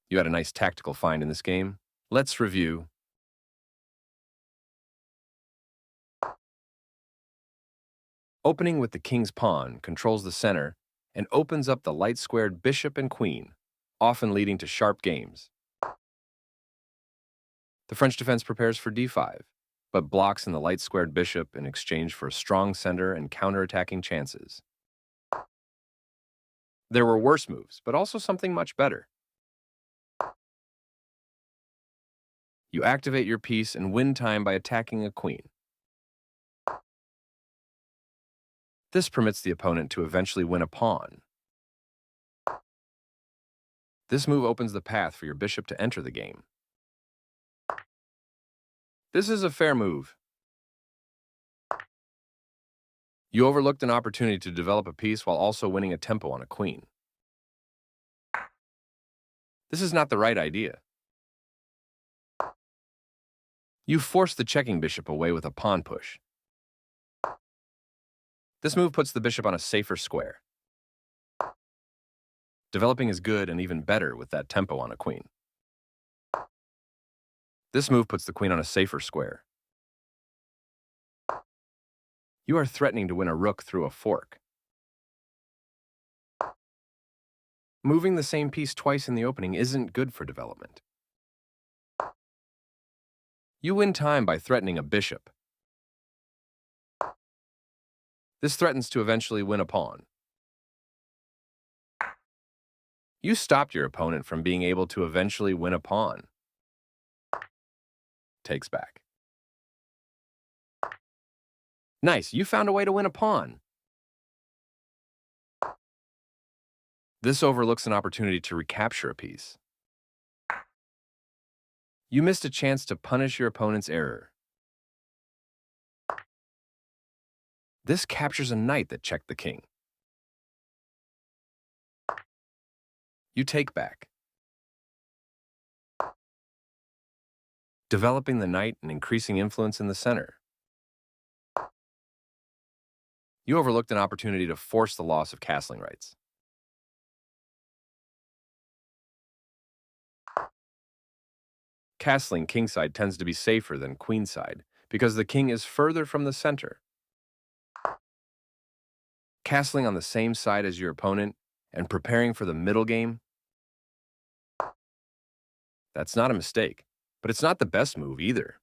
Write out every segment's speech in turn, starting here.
You had a nice tactical find in this game. Let's review. Opening with the king's pawn controls the center and opens up the light-squared bishop and queen, often leading to sharp games. The French defense prepares for d5, but blocks in the light-squared bishop in exchange for a strong center and counterattacking chances. There were worse moves, but also something much better. You activate your piece and win time by attacking a queen. This permits the opponent to eventually win a pawn. This move opens the path for your bishop to enter the game. This is a fair move. You overlooked an opportunity to develop a piece while also winning a tempo on a queen. This is not the right idea. You forced the checking bishop away with a pawn push. This move puts the bishop on a safer square. Developing is good and even better with that tempo on a queen. This move puts the queen on a safer square. You are threatening to win a rook through a fork. Moving the same piece twice in the opening isn't good for development. You win time by threatening a bishop. This threatens to eventually win a pawn. You stopped your opponent from being able to eventually win a pawn. Takes back. Nice, you found a way to win a pawn. This overlooks an opportunity to recapture a piece. You missed a chance to punish your opponent's error. This captures a knight that checked the king. You take back. Developing the knight and increasing influence in the center. You overlooked an opportunity to force the loss of castling rights. Castling kingside tends to be safer than queenside because the king is further from the center. Castling on the same side as your opponent and preparing for the middle game, that's not a mistake, but it's not the best move either.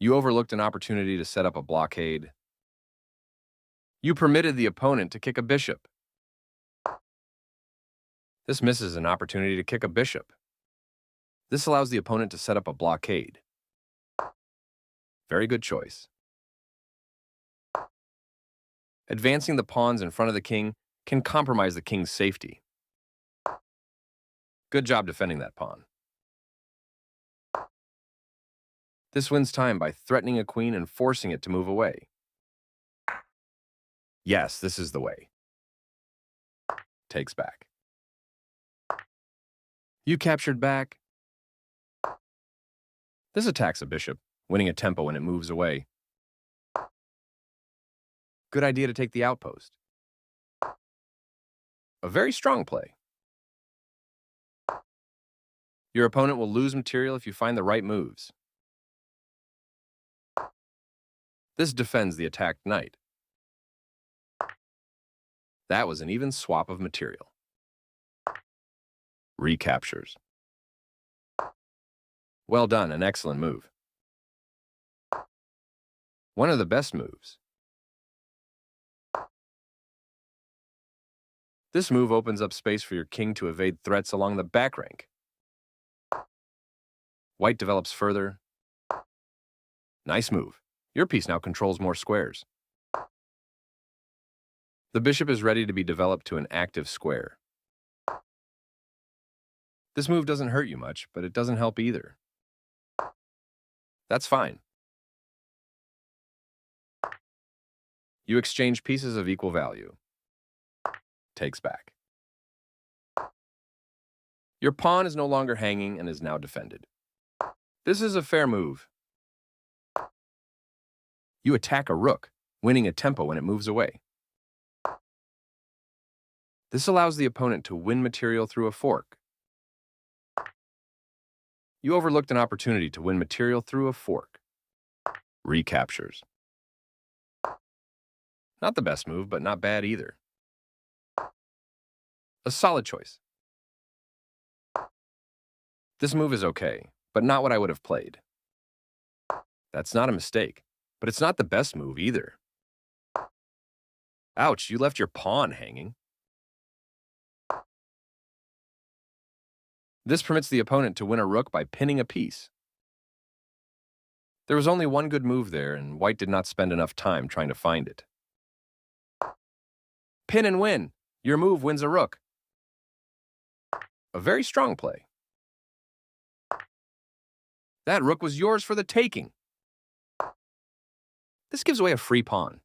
You overlooked an opportunity to set up a blockade. You permitted the opponent to kick a bishop. This misses an opportunity to kick a bishop. This allows the opponent to set up a blockade. Very good choice. Advancing the pawns in front of the king can compromise the king's safety. Good job defending that pawn. This wins time by threatening a queen and forcing it to move away. Yes, this is the way. Takes back. You captured back. This attacks a bishop, winning a tempo when it moves away. Good idea to take the outpost. A very strong play. Your opponent will lose material if you find the right moves. This defends the attacked knight. That was an even swap of material. Recaptures. Well done, an excellent move. One of the best moves. This move opens up space for your king to evade threats along the back rank. White develops further. Nice move. Your piece now controls more squares. The bishop is ready to be developed to an active square. This move doesn't hurt you much, but it doesn't help either. That's fine. You exchange pieces of equal value. Takes back. Your pawn is no longer hanging and is now defended. This is a fair move. You attack a rook, winning a tempo when it moves away. This allows the opponent to win material through a fork. You overlooked an opportunity to win material through a fork. Recaptures. Not the best move, but not bad either. A solid choice. This move is okay, but not what I would have played. That's not a mistake, but it's not the best move either. Ouch, you left your pawn hanging. This permits the opponent to win a rook by pinning a piece. There was only one good move there, and white did not spend enough time trying to find it. Pin and win. Your move wins a rook. A very strong play. That rook was yours for the taking. This gives away a free pawn.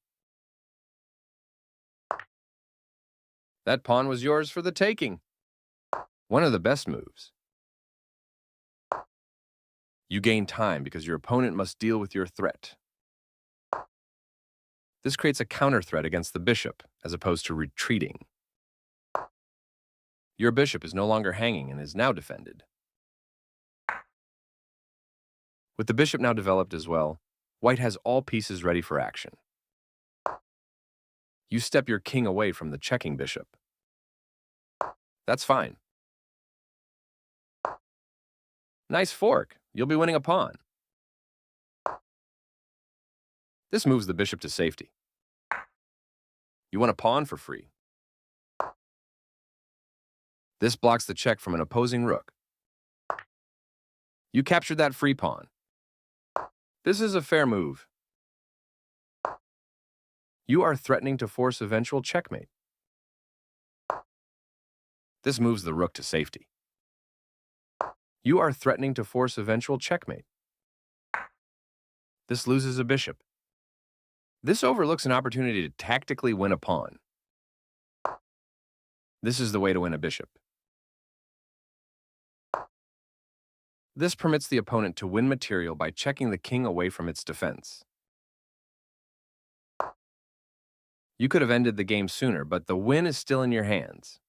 That pawn was yours for the taking. One of the best moves. You gain time because your opponent must deal with your threat. This creates a counter threat against the bishop, as opposed to retreating. Your bishop is no longer hanging and is now defended. With the bishop now developed as well, white has all pieces ready for action. You step your king away from the checking bishop. That's fine. Nice fork. You'll be winning a pawn. This moves the bishop to safety. You won a pawn for free. This blocks the check from an opposing rook. You captured that free pawn. This is a fair move. You are threatening to force eventual checkmate. This moves the rook to safety. You are threatening to force eventual checkmate. This loses a bishop. This overlooks an opportunity to tactically win a pawn. This is the way to win a bishop. This permits the opponent to win material by checking the king away from its defense. You could have ended the game sooner, but the win is still in your hands.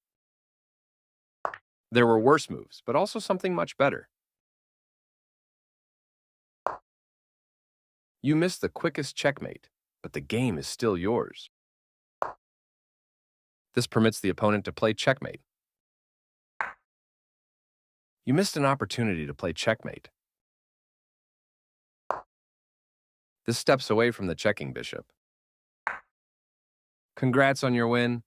There were worse moves, but also something much better. You missed the quickest checkmate, but the game is still yours. This permits the opponent to play checkmate. You missed an opportunity to play checkmate. This steps away from the checking bishop. Congrats on your win.